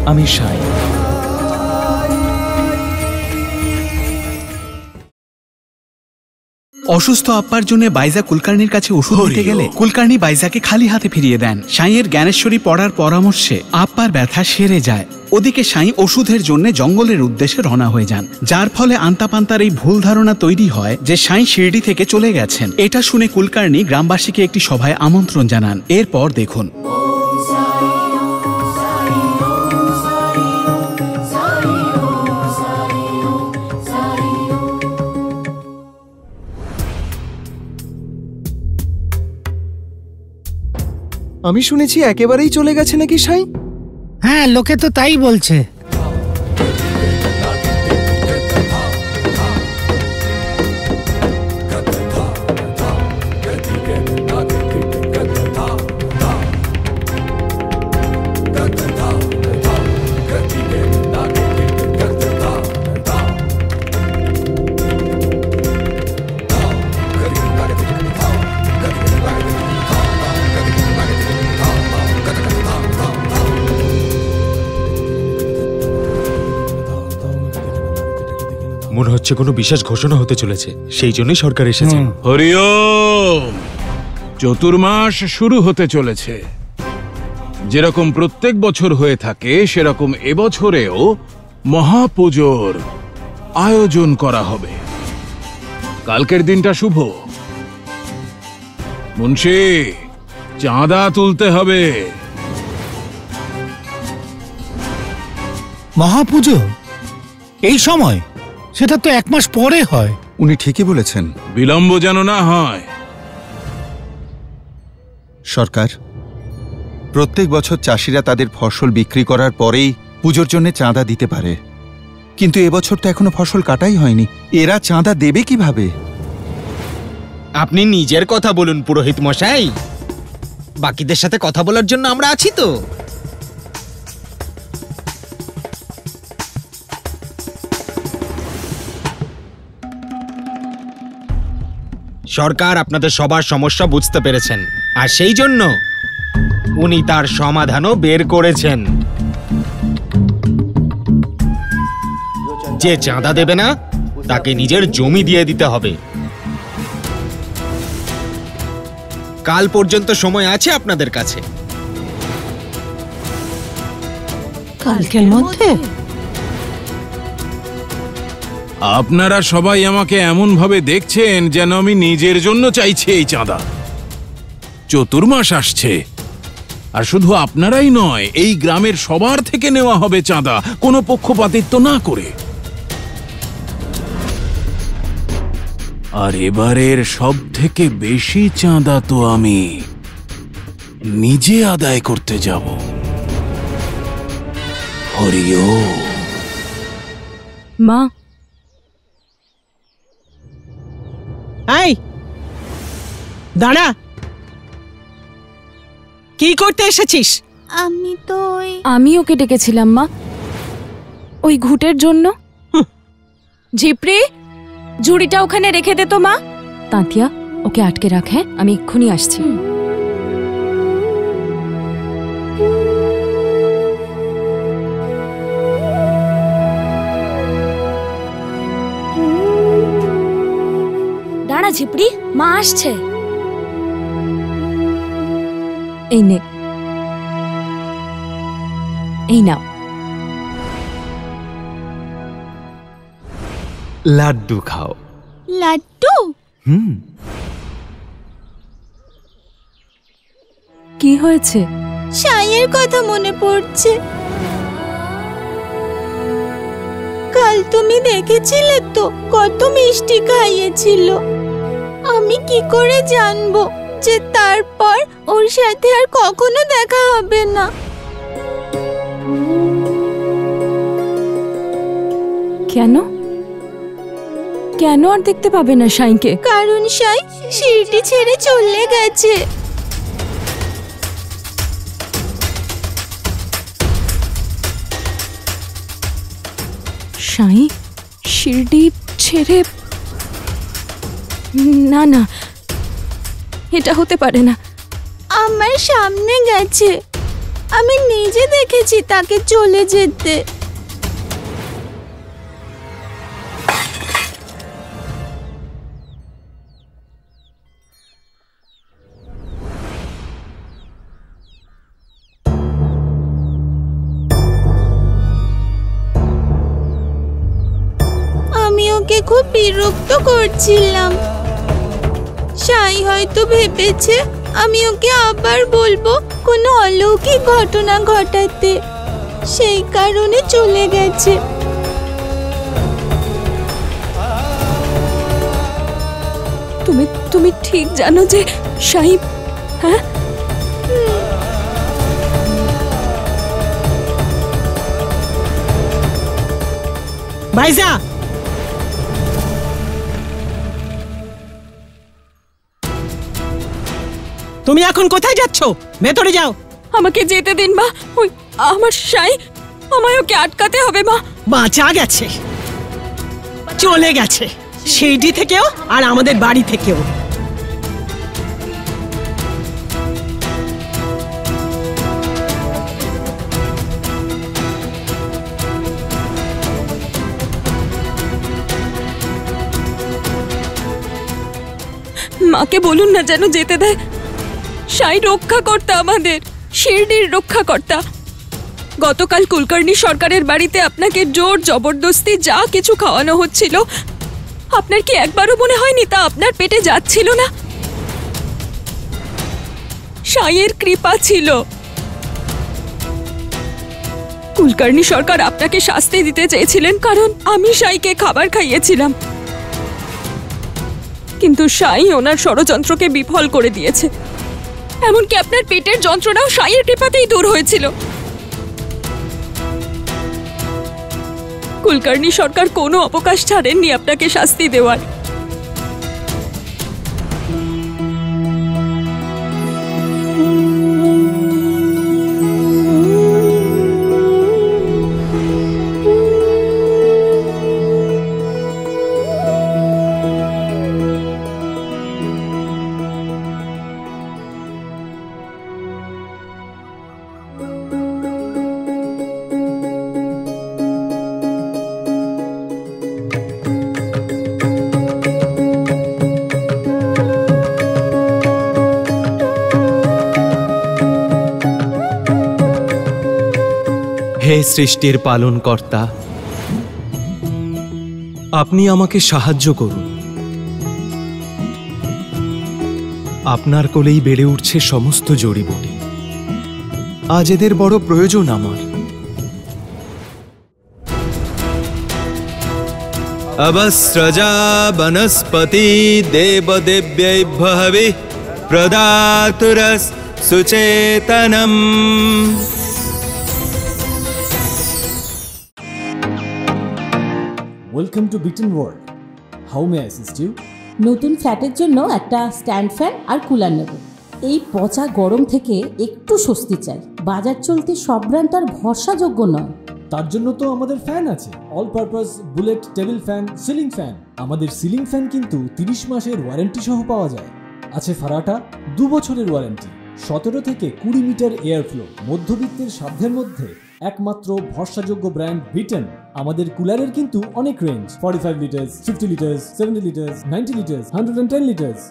আমি সাই। অসুস্থ আপ্পার জন্য বাইজা কুলকার্নির কাছে ওষুধ দিতে গেলে কুলকার্নি বাইজাকে খালি হাতে ফিরিয়ে দেন। সাইয়ের জ্ঞানেশ্বরী পড়ার পরামর্শে আপ্পার ব্যথা সেরে যায়। ওদিকে সাই ওষুধের জন্য জঙ্গলের উদ্দেশ্যে রওনা হয়ে যান, যার ফলে আন্তাপান্তার এই ভুল ধারণা তৈরি হয় যে সাই শিরডি থেকে চলে গেছেন। এটা শুনে কুলকার্নি গ্রামবাসীকে একটি সভায় আমন্ত্রণ জানান। এরপর দেখুন। আমি শুনেছি একেবারেই চলে গেছে নাকি সাই? হ্যাঁ, লোকে তো তাই বলছে। মনে হচ্ছে কোনো বিশেষ ঘোষণা হতে চলেছে, সেই জন্যই সরকার এসেছে। হরি ওম। চতুর্মাস শুরু হতে চলেছে। যেরকম প্রত্যেক বছর হয়ে থাকে সেরকম এবছরেও মহাপুজোর আয়োজন করা হবে। কালকের দিনটা শুভ। মুন্সি, চাঁদা তুলতে হবে। মহাপুজো এই সময়? সেটা তো 1 মাস পরে হয়। উনি ঠিকই বলেছেন। বিলম্ব যেন না হয়। সরকার, প্রত্যেক বছর চাষিরা তাদের ফসল বিক্রি করার পরেই পুজোর জন্য চাঁদা দিতে পারে, কিন্তু এবছর তো এখনো ফসল কাটাই হয়নি। এরা চাঁদা দেবে কিভাবে? আপনি নিজের কথা বলুন পুরোহিত মশাই, বাকিদের সাথে কথা বলার জন্য আমরা আছি তো। সরকার আপনাদের সবার সমস্যা বুঝতে পেরেছেন, আর সেই জন্য উনি তার সমাধানও বের করেছেন। যে চাঁদা দেবে না তাকে নিজের জমি দিয়ে দিতে হবে। কাল পর্যন্ত সময় আছে আপনাদের কাছে। কালকের মধ্যে? আপনারা সবাই আমাকে এমন ভাবে দেখছেন যেন আমি নিজের জন্য চাইছি এই চাঁদা। চতুর্মাস আসছে, আর শুধু আপনারাই নয়, এই গ্রামের সবার থেকে নেওয়া হবে চাঁদা, কোনো পক্ষপাতিত্ব না করে। আর এবারের সব থেকে বেশি চাঁদা তো আমি নিজে আদায় করতে যাব। হরি ওম। মা, এই দাঁড়া, কি করতে এসেছিস? আমি ওকে ডেকেছিলাম মা, ওই ঘুটের জন্য। ঝিপড়ি, ঝুড়িটা ওখানে রেখে দে তো মা। তাঁতিয়া, ওকে আটকে রাখ। হ্যাঁ, আমি এক্ষুনি আসছি। দাঁড়া ঝিপড়ি, মা আসছে। এই নে, এই নাও। লাড্ডু খাও। লাড্ডু? কি হয়েছে? সাইয়ের কথা মনে পড়ছে। কাল তুমি দেখেছিলে তো কত মিষ্টি খাইয়েছিল। আমি কি করে জানবো যে তারপর ওর সাথে আর কখনো দেখা হবে না? কেন কেন আর দেখতে পাবে না সাইকে? কারণ সাই শিরডি ছেড়ে চলে গেছে। সাই শিরডি ছেড়ে? না না, এটা হতে পারে না। আমার সামনে গেছে। আমি নিজে দেখেছি তাকে চলে যেতে। আমি ওকে খুব বিরক্ত করছিলাম। সাই হয়তো ভেবেছে আমি ওকে আবার বলবো কোনো অলৌকিক ঘটনা ঘটাতে, সেই কারণে চলে গেছে। তুমি ঠিক জানো যে সাই? হ্যাঁ, বাইজা, তুমি এখন কোথায় যাচ্ছ? ভেতরে যাও। আমাকে যেতে দিন মা। ওই আমার সাই, আমায় ওকে আটকাতে হবে মা। বাঁচা গেছে, চলে গেছে, সিঁড়ি থেকেও আর আমাদের বাড়ি থেকেও। মাকে বলুন না যেন যেতে দেয়। সাই রক্ষাকর্তা, আমাদের শিরডির রক্ষাকর্তা। গতকাল কুলকার্নি সরকারের বাড়িতে আপনাকে জোর জবরদস্তি যা কিছু খাওয়ানো হচ্ছিল, আপনার কি একবারও মনে হয়নি তা আপনার পেটে যাচ্ছিল না? সাইয়ের কৃপা ছিল। কুলকার্নি সরকার আপনাকে শাস্তি দিতে চেয়েছিলেন কারণ আমি সাইকে খাবার খাইয়েছিলাম, কিন্তু সাই ওনার ষড়যন্ত্রকে বিফল করে দিয়েছে। এমনকি আপনার পেটের যন্ত্রণাও সাইয়ের কৃপাতেই দূর হয়েছিল। কুলকার্নি সরকার কোনো অবকাশ ছাড়েননি আপনাকে শাস্তি দেওয়ার। হে সৃষ্টির পালনকর্তা, আপনি আমাকে সাহায্য করুন। আপনার কোলেই বেড়ে উঠছে সমস্ত জড়িবুটি। আজ এদের বড় প্রয়োজন আমার। অবস্রজা বনস্পতি দেবদেব্যৈভ্যঃ হবিঃ প্রদাতুরস সুচেতনম। Welcome to Beaten World. How may I assist you? নতুন ফ্ল্যাটের জন্য একটা স্ট্যান্ড ফ্যান আর কুলার নেব। এই পচা গরম থেকে একটু স্বস্তি চাই। বাজার চলতে সব ব্র্যান্ড তো আর ভরসাযোগ্য নয়। তার জন্য তো আমাদের ফ্যান আছে, all purpose bullet table fan, ceiling fan. আমাদের সিলিং ফ্যান কিন্তু 30 মাসের ওয়ারেন্টি সহ পাওয়া যায়। আছে ফারাটা 2 বছরের ওয়ারেন্টি, 17 থেকে 20 মিটার এয়ার ফ্লো, মধ্যবিত্তের সাধ্যের মধ্যে একমাত্র ভরসাযোগ্য ব্র্যান্ড বিটেন। আমাদের কুলারের কিন্তু অনেক range, 45 litres, 50 litres, 70 litres, 90 litres, 110 litres.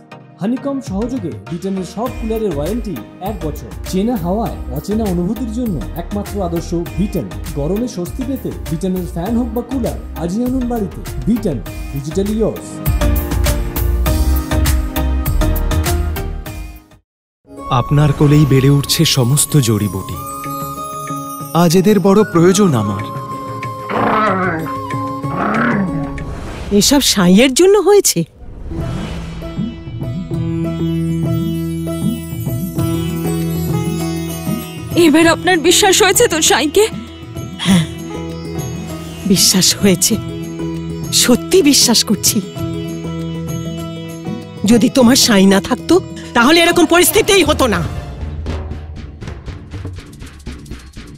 Honeycomb সহযোগে বিটেনের সব কুলারের ওয়ারেন্টি 1 বছর। চেনা হাওয়ায় অচেনা অনুভূতির জন্য একমাত্র আদর্শ বিটেন। গরমে স্বস্তি পেতে বিটেনের ফ্যান হোক বা কুলার আজই আনুন বাড়িতে। Biten, digitally yours. আপনার কোলেই বেড়ে উঠছে সমস্ত জড়িবুটি। আজ এদের বড় প্রয়োজন আমার। এসব সাইয়ের জন্য হয়েছে। এবার আপনার বিশ্বাস হয়েছে তো সাইকে? হ্যাঁ, বিশ্বাস হয়েছে, সত্যি বিশ্বাস করছি। যদি তোমার সাই না থাকতো তাহলে এরকম পরিস্থিতিই হতো না।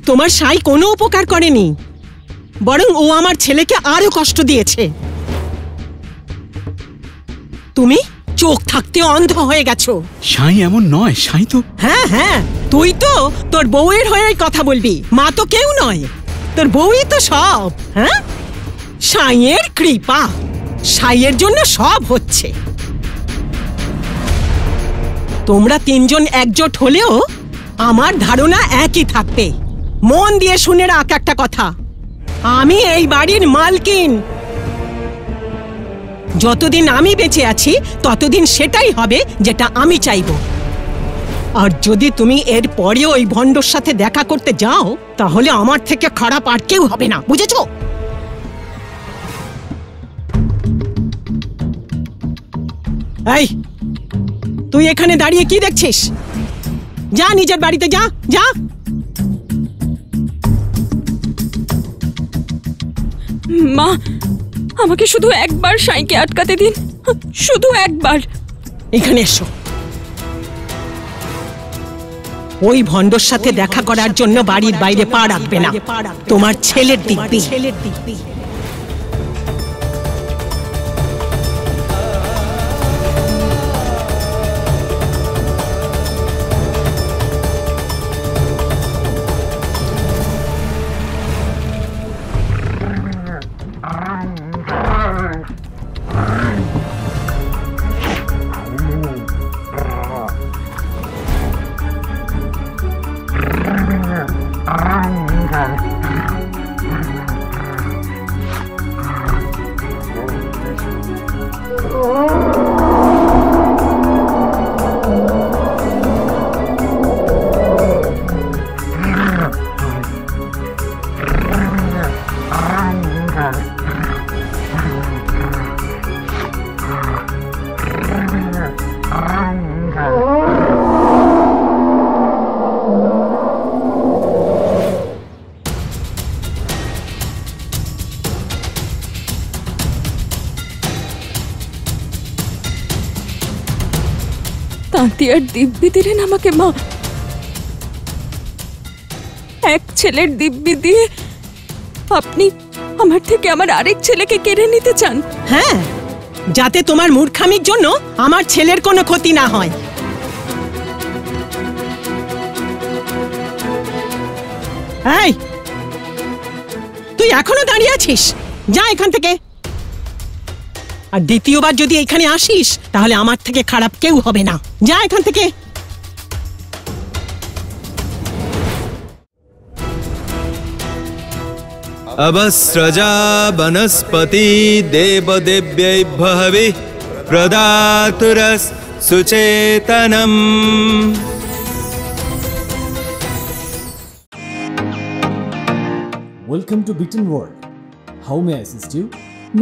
তোমার সাই কোনো উপকার করেনি, বরং ও আমার ছেলেকে আরো কষ্ট দিয়েছে। তুমি চোখ থাকতে অন্ধ হয়ে গেছো। সাই এমন নয়, সাই তো। হ্যাঁ হ্যাঁ, তুই তো তোর বউয়ের হয়ে কথা বলবি, মা তো কেউ নয়, তোর বউই তো সব। হ্যাঁ, সাইয়ের কৃপা, সাইয়ের জন্য সব হচ্ছে। তোমরা তিনজন একজোট হলেও আমার ধারণা একই থাকবে। মন দিয়ে শুনে রাখ একটা কথা, আমি এই বাড়ির মালকিন। যতদিন আমি বেঁচে আছি ততদিন সেটাই হবে যেটা আমি চাইবো। আর যদি তুমি এর পরেও ওই ভণ্ডর সাথে দেখা করতে যাও তাহলে আমার থেকে খারাপ আর কেউ হবে না, বুঝেছো? এই, তুই এখানে দাঁড়িয়ে কি দেখছিস? যা নিজের বাড়িতে যা, যা। মা, আমাকে শুধু একবার সাইকে আটকাতে দিন, শুধু একবার। এখানে এসো। ওই ভণ্ডর সাথে দেখা করার জন্য বাড়ির বাইরে পা রাখবে না, তোমার ছেলের দিব্যি। তাঁতিয়ার দিব্যি দিলেন আমাকে মা। এক ছেলের দিব্যি দিয়ে আপনি আমার থেকে আমার আরেক ছেলেকে কেড়ে নিতে চান? হ্যাঁ, যাতে তোমার মূর্খামির জন্য আমার ছেলের কোনো ক্ষতি না হয়। এই, তুই এখনো দাঁড়িয়ে আছিস? যা এখান থেকে। আর দ্বিতীয়বার যদি এখানে আসিস তাহলে আমার থেকে খারাপ কেউ হবে না। যা এখান থেকে। अवस्रजा वनस्पति देवदेव्यैभ्यः हविः प्रदातुरस् सुचेतनम्। Welcome to Biten world. How may I assist you?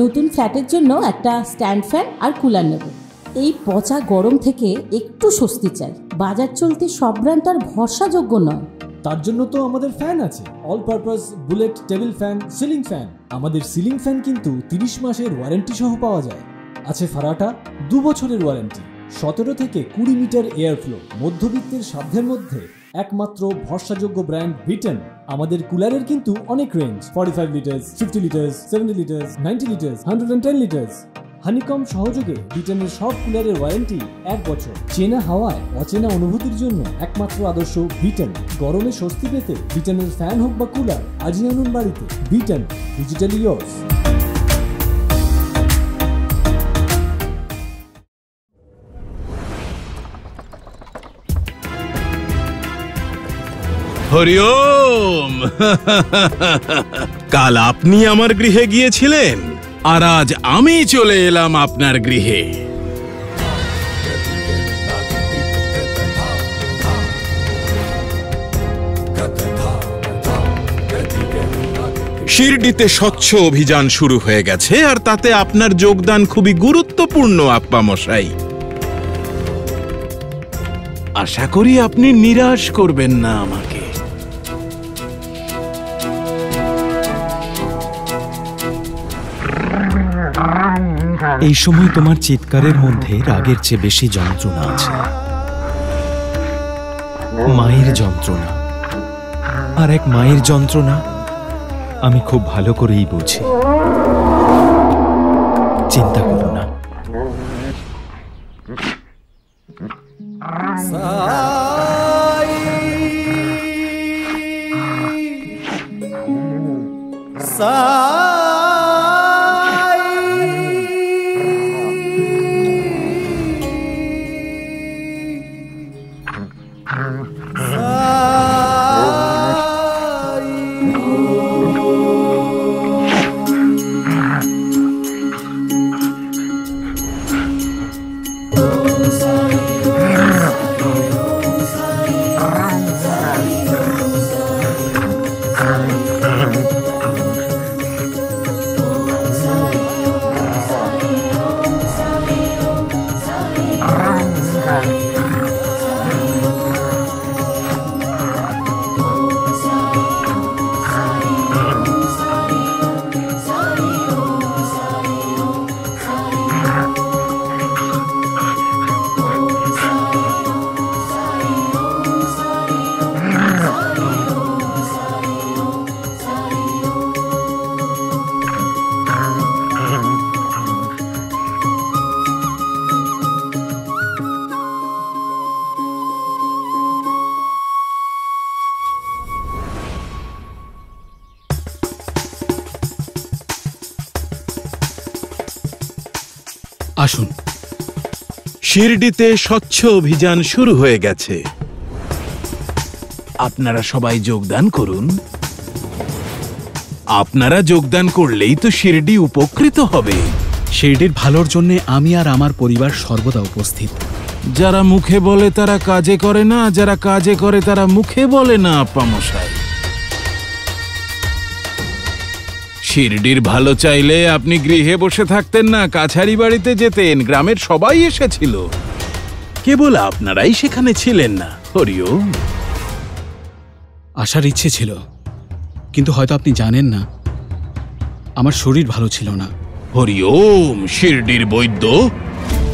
নতুন ফ্ল্যাটের জন্য একটা স্ট্যান্ড ফ্যান আর কুলার নেব। এই পচা গরম থেকে একটু স্বস্তি চাই। বাজার চলতে সব ব্র্যান্ড আর ভরসাযোগ্য নয়। তার জন্য তো আমাদের ফ্যান আছে, all purpose bullet table fan, ceiling fan. আমাদের সিলিং ফ্যান কিন্তু 30 মাসের ওয়ারেন্টি সহ পাওয়া যায়। আছে ফারাটা 2 বছরের ওয়ারেন্টি, 17 থেকে 20 মিটার এয়ার ফ্লো। মধ্যবিত্তের সাধ্যের মধ্যে একমাত্র ভরসাযোগ্য ব্র্যান্ড বিটেন। আমাদের কুলারের কিন্তু অনেক range, 45 litres, 50 litres, 70 litres, 90 litres, 110 litres. Honeycomb সহযোগে বিটেনের সব কুলারের ওয়ারেন্টি 1 বছর। চেনা হাওয়ায় অচেনা অনুভূতির জন্য একমাত্র আদর্শ বিটেন। গরমে স্বস্তি পেতে বিটেনের ফ্যান হোক বা কুলার, আজই আনুন বাড়িতে। Biten, digitally yours. Hari Om. কাল আপনি আমার গৃহে গিয়েছিলেন আর আজ আমি চলে এলাম আপনার গৃহে। শিরডিতে স্বচ্ছ অভিযান শুরু হয়ে গেছে আর তাতে আপনার যোগদান খুবই গুরুত্বপূর্ণ আপ্পা মশাই। আশা করি আপনি নিরাশ করবেন না আমাকে। এই সময় তোমার চিৎকারের মধ্যে রাগের চেয়ে বেশি যন্ত্রণা আছে, মায়ের যন্ত্রণা। আর এক মায়ের যন্ত্রণা আমি খুব ভালো করেই বুঝি। চিন্তা করো না, আসুন। শিরডিতে স্বচ্ছ অভিযান শুরু হয়ে গেছে। আপনারা সবাই যোগদান করুন। আপনারা যোগদান করলেই তো শিরডি উপকৃত হবে। শিরডির ভালোর জন্য আমি আর আমার পরিবার সর্বদা উপস্থিত। যারা মুখে বলে তারা কাজে করে না, যারা কাজে করে তারা মুখে বলে না। আপ্পা মশাই, শিরডির ভালো চাইলে আপনি গৃহে বসে থাকতেন না, কাছারি বাড়িতে যেতেন। গ্রামের সবাই এসেছিল, কেবল আপনারাই সেখানে ছিলেন না। হরিওম। আসার ইচ্ছে ছিল, কিন্তু হয়তো আপনি জানেন না, আমার শরীর ভালো ছিল না। হরিওম। শিরডির বৈদ্য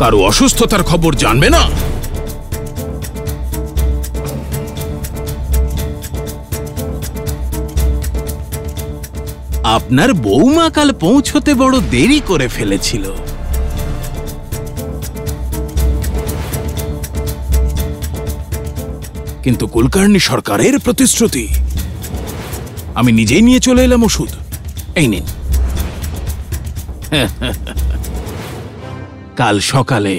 কারো অসুস্থতার খবর জানবে না? আপনার বৌমা কাল পৌঁছতে বড় দেরি করে ফেলেছিল। কিন্তু কুলকার্নি সরকারের প্রতিশ্রুতি, আমি নিজেই নিয়ে চলে এলাম ওষুধ। এই নিন। কাল সকালে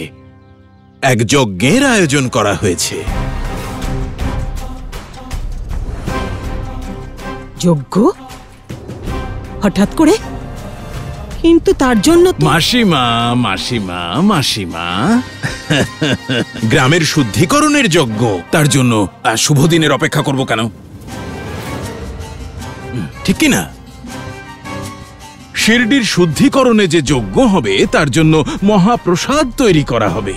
এক যজ্ঞের আয়োজন করা হয়েছে। যজ্ঞ? হঠাৎ করে? কিন্তু তার জন্য মাসিমা মাসিমা মাসিমা, গ্রামের শুদ্ধিকরণের যজ্ঞ, তার জন্য শুভ দিনের অপেক্ষা করব কেন? ঠিক কিনা? শিরডির শুদ্ধিকরণে যে যজ্ঞ হবে তার জন্য মহাপ্রসাদ তৈরি করা হবে।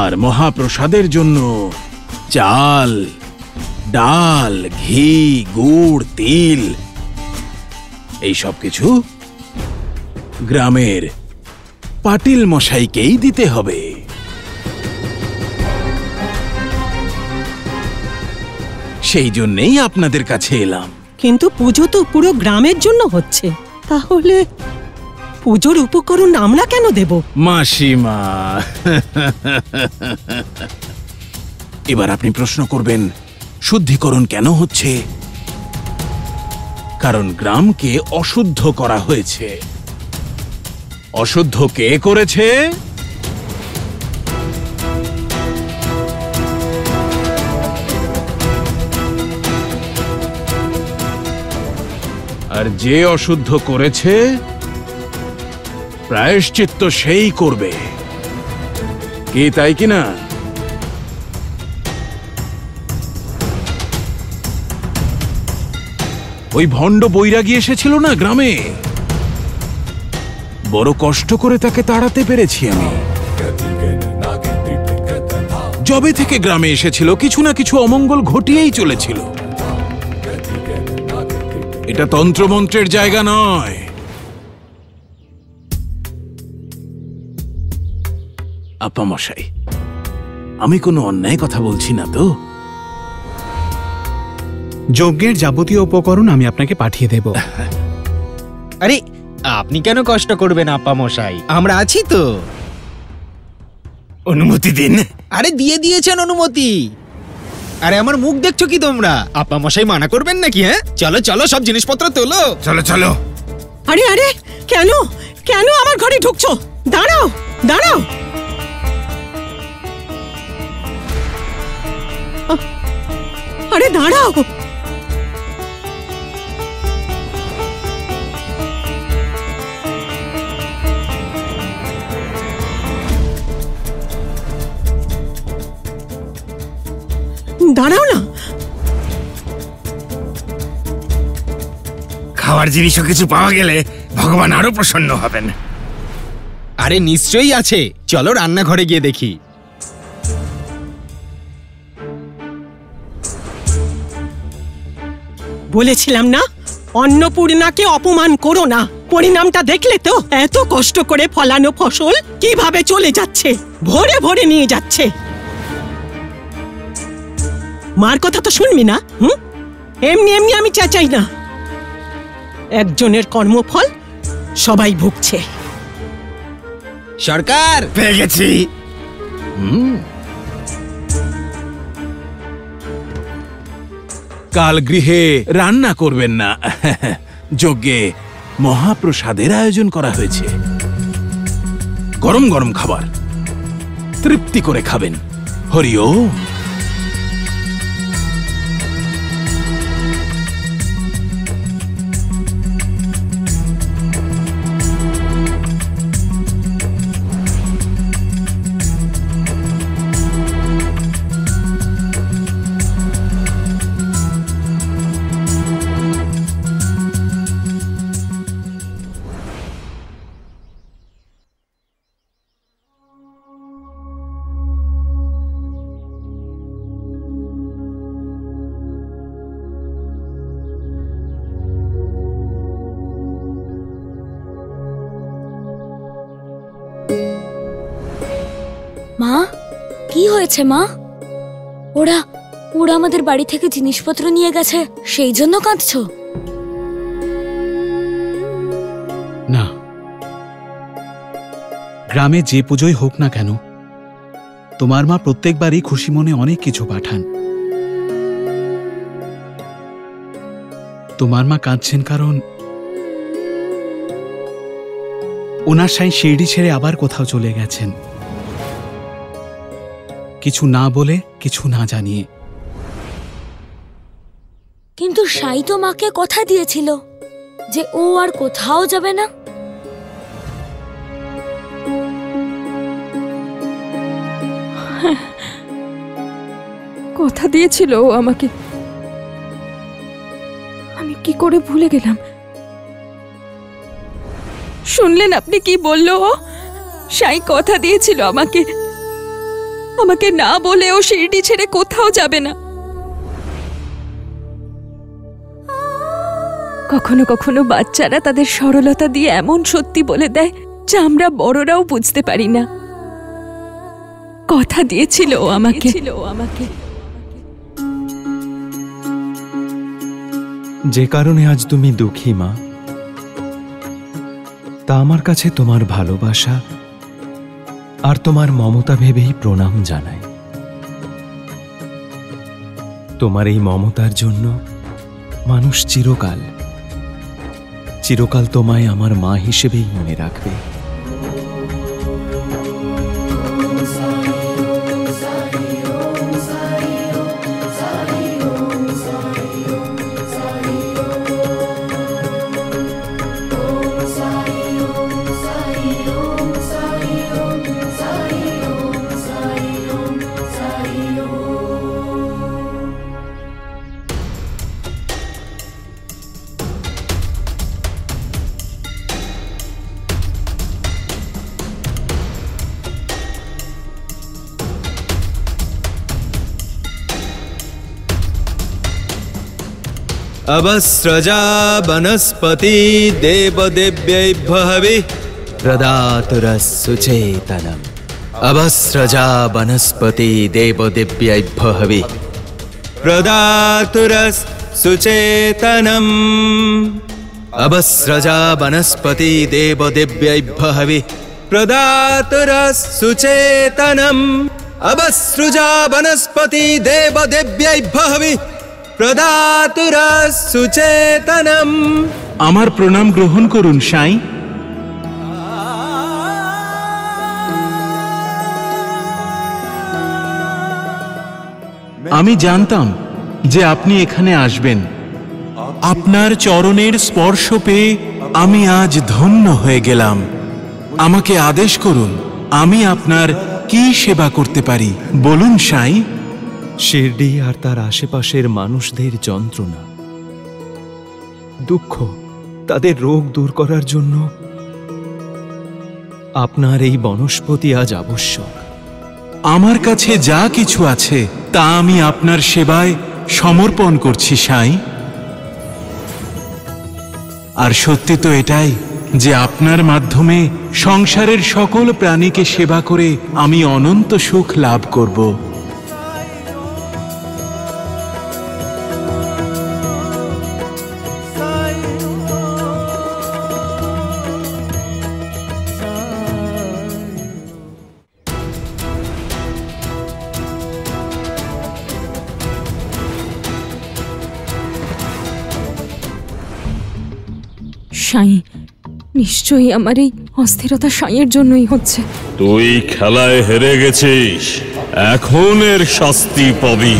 আর মহাপ্রসাদের জন্য চাল, ডাল, ঘি, গুড়, তিল, এই সব কিছু গ্রামের পাটিল মশাইকেই দিতে হবে। সেই জন্যেই আপনাদের কাছে এলাম। কিন্তু পুজো তো পুরো গ্রামের জন্য হচ্ছে, তাহলে পুজোর উপকরণ আমরা কেন দেব? মাসিমা, এবার আপনি প্রশ্ন করবেন শুদ্ধিকরণ কেন হচ্ছে? কারণ গ্রামকে অশুদ্ধ করা হয়েছে। অশুদ্ধ কে করেছে? আর যে অশুদ্ধ করেছে প্রায়শ্চিত্ত সেই করবে। কি তাই কিনা? ওই ভণ্ড বৈরাগী এসেছিল না গ্রামে, বড় কষ্ট করে তাকে তাড়াতে পেরেছি আমি। যবে থেকে গ্রামে এসেছিল কিছু না কিছু অমঙ্গল ঘটিয়েই চলেছিল। এটা তন্ত্রমন্ত্রের জায়গা নয়। আপা মশাই, আমি কোনো অন্যায় কথা বলছি না তো? যজ্ঞের যাবতীয় উপকরণ আমি আপনাকে পাঠিয়ে দেব। আরে আপনি কেন কষ্ট করবেন আপা মশাই, আমরা আছি তো। অনুমতি দিন। আরে দিয়ে দিয়েছেন অনুমতি। আরে আমার মুখ দেখছো কি তোমরা? আপা মশাই মানা করবেন নাকি? হ্যাঁ চলো চলো, সব জিনিসপত্র তোলো। চলো চলো। আরে আরে কেন কেন আমার ঘরে ঢুকছো? দাঁড়াও দাঁড়াও। আরে দাঁড়াও। দাঁড়াও না। খাওয়ার জিনিসও কিছু পাওয়া গেলে ভগবান আরো প্রসন্ন হবেন। আরে নিশ্চয়ই আছে, চলো রান্নাঘরে গিয়ে দেখি। বলেছিলাম না অন্নপূর্ণাকে অপমান করো না। পরিণামটা দেখলে তো, এত কষ্ট করে ফলানো ফসল কিভাবে চলে যাচ্ছে, ভরে ভরে নিয়ে যাচ্ছে। মার কথা তো শুনবি না? এমনি এমনি আমি চেঁচাই না। একজনের কর্মফল সবাই ভুগছে। সরকার পেয়ে গেছি। কাল গৃহে রান্না করবেন না, যজ্ঞে মহাপ্রসাদের আয়োজন করা হয়েছে। গরম গরম খাবার তৃপ্তি করে খাবেন। হরি ওম। মা, কি হয়েছে মা? ওরা ওরা আমাদের বাড়ি থেকে জিনিসপত্র নিয়ে গেছে, সেই জন্য কাঁদছো? না, গ্রামে যে পুজোই হোক না কেন, তোমার মা প্রত্যেকবারই খুশি মনে অনেক কিছু পাঠান। তোমার মা কাঁদছেন কারণ ওনার সাই শিরডি ছেড়ে আবার কোথাও চলে গেছেন, কিছু না বলে, কিছু না জানিয়ে। কিন্তু সাই তো মাকে কথা দিয়েছিল যে ও আর কোথাও যাবে না। কথা দিয়েছিল ও আমাকে, আমি কি করে ভুলে গেলাম। শুনলেন আপনি কি বললো? ও সাই কথা দিয়েছিল আমাকে, আমাকে না বলে ও শিরডি ছেড়ে কোথাও যাবে না। কখনো কখনো বাচ্চারা তাদের সরলতা দিয়ে এমন সত্যি বলে দেয় যা আমরা বড়রাও বুঝতে পারি না। কথা দিয়েছিল ও আমাকে। যে কারণে আজ তুমি দুঃখী মা, তা আমার কাছে তোমার ভালোবাসা আর তোমার মমতা ভেবেই প্রণাম জানাই। তোমার এই মমতার জন্য মানুষ চিরকাল চিরকাল তোমায় আমার মা হিসেবেই মনে রাখবে। अवस्रजा वनस्पति देवदेव्यैभ्यः प्रदातुरसुचेतनम्। अवस्रजा वनस्पति देवदेव्यैभ्यः प्रदातुरसुचेतनम्। अवस्रजा वनस्पति देव देव्यैभ्यः हविः प्रदातुरसुचेतनम् अवस्रुजा वनस्पति देव देव्यैभ्यः हविः प्रदातुरसुचेतनम्। আমার প্রণাম গ্রহণ করুন সাই। আমি জানতাম যে আপনি এখানে আসবেন। আপনার চরণের স্পর্শ পেয়ে আমি আজ ধন্য হয়ে গেলাম। আমাকে আদেশ করুন, আমি আপনার কি সেবা করতে পারি বলুন সাই। শিরডি আর তার আশেপাশের মানুষদের যন্ত্রণা, দুঃখ, তাদের রোগ দূর করার জন্য আপনার এই বনস্পতি আজ আবশ্যক। আমার কাছে যা কিছু আছে তা আমি আপনার সেবায় সমর্পণ করছি সাই। আর সত্যি তো এটাই যে আপনার মাধ্যমে সংসারের সকল প্রাণীকে সেবা করে আমি অনন্ত সুখ লাভ করব। সাই, নিশ্চয়ই আমার এই অস্থিরতা সাইয়ের জন্যই হচ্ছে। তুই খেলায় হেরে গেছিস, এখন এর শাস্তি পাবি।